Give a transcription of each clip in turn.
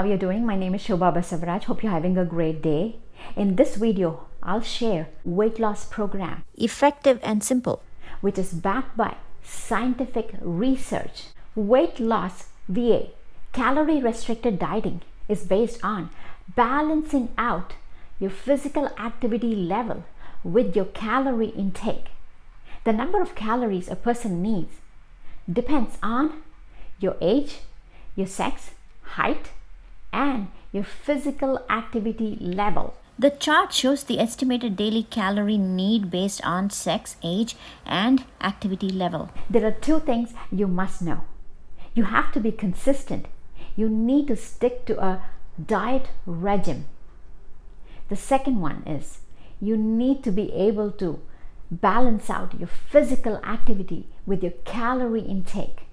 how you're doing? My name is Shobha Basavaraj. Hope you're having a great day. In this video, I'll share weight loss program, effective and simple, which is backed by scientific research. Weight loss VA, calorie restricted dieting, is based on balancing out your physical activity level with your calorie intake. The number of calories a person needs depends on your age, your sex, height, and your physical activity level. The chart shows the estimated daily calorie need based on sex, age, and activity level. There are two things you must know. You have to be consistent. You need to stick to a diet regime. The second one is you need to be able to balance out your physical activity with your calorie intake.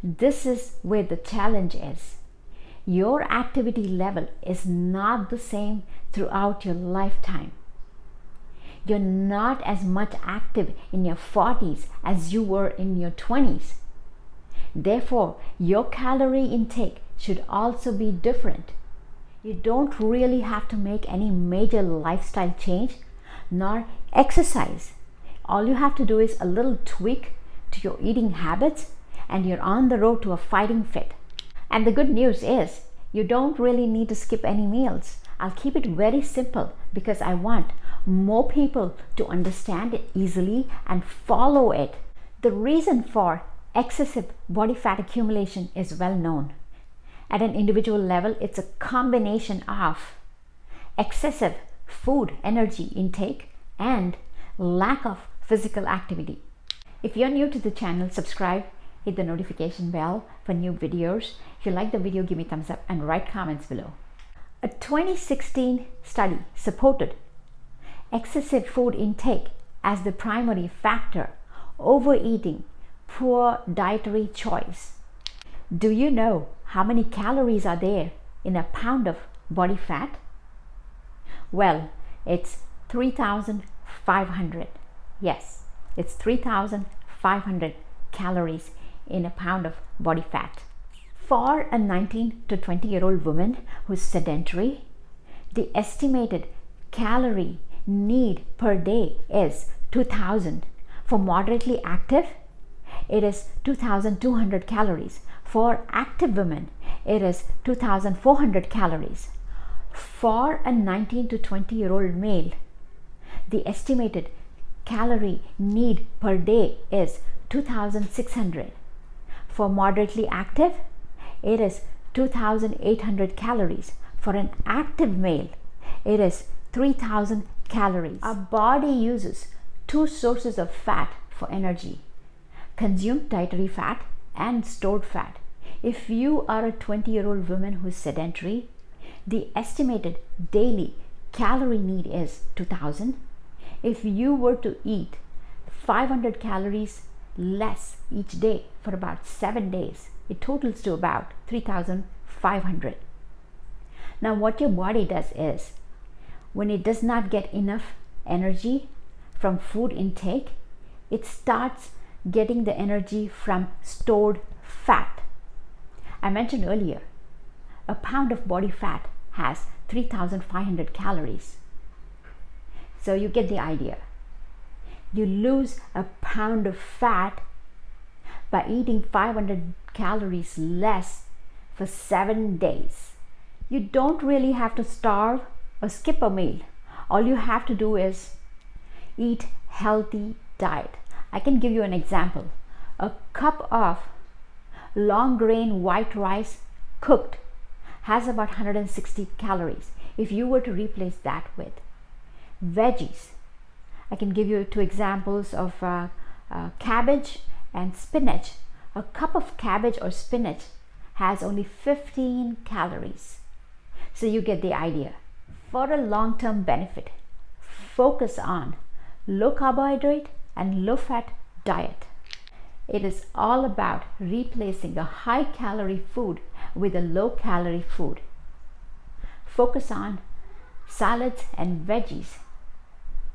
This is where the challenge is. Your activity level is not the same throughout your lifetime. You're not as much active in your 40s as you were in your 20s. Therefore, your calorie intake should also be different. You don't really have to make any major lifestyle change nor exercise. All you have to do is a little tweak to your eating habits and you're on the road to a fighting fit. And the good news is you don't really need to skip any meals. I'll keep it very simple because I want more people to understand it easily and follow it. The reason for excessive body fat accumulation is well known. At an individual level, it's a combination of excessive food energy intake and lack of physical activity. If you're new to the channel, subscribe, hit the notification bell for new videos. If you like the video, give me a thumbs up and write comments below. A 2016 study supported excessive food intake as the primary factor, overeating, poor dietary choice. Do you know how many calories are there in a pound of body fat? Well, it's 3,500. Yes, it's 3,500 calories in a pound of body fat. For a 19 to 20-year-old woman who's sedentary, the estimated calorie need per day is 2,000. For moderately active, it is 2,200 calories. For active women, it is 2,400 calories. For a 19 to 20-year-old male, the estimated calorie need per day is 2,600. For moderately active, it is 2,800 calories. For an active male, it is 3,000 calories. Our body uses two sources of fat for energy: consumed dietary fat and stored fat. If you are a 20-year-old woman who is sedentary, the estimated daily calorie need is 2,000. If you were to eat 500 calories less each day for about 7 days, it totals to about 3,500. Now, what your body does is, when it does not get enough energy from food intake, it starts getting the energy from stored fat. I mentioned earlier, a pound of body fat has 3,500 calories. So you get the idea. You lose a pound of fat by eating 500 calories less for 7 days. You don't really have to starve or skip a meal. All you have to do is eat healthy diet. I can give you an example. A cup of long grain white rice cooked has about 160 calories. If you were to replace that with veggies, I can give you two examples of cabbage and spinach. A cup of cabbage or spinach has only 15 calories. So you get the idea. For a long-term benefit, focus on low carbohydrate and low fat diet. It is all about replacing a high calorie food with a low calorie food. Focus on salads and veggies.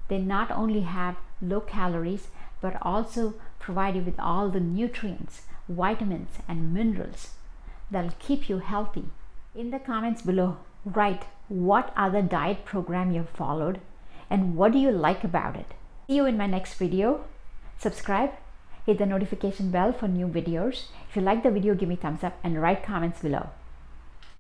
They not only have low calories but also provide you with all the nutrients, vitamins and minerals that will keep you healthy In the comments below, write what other diet program you've followed and what do you like about it. See you in my next video. Subscribe, hit the notification bell for new videos. If you like the video, give me thumbs up and write comments below.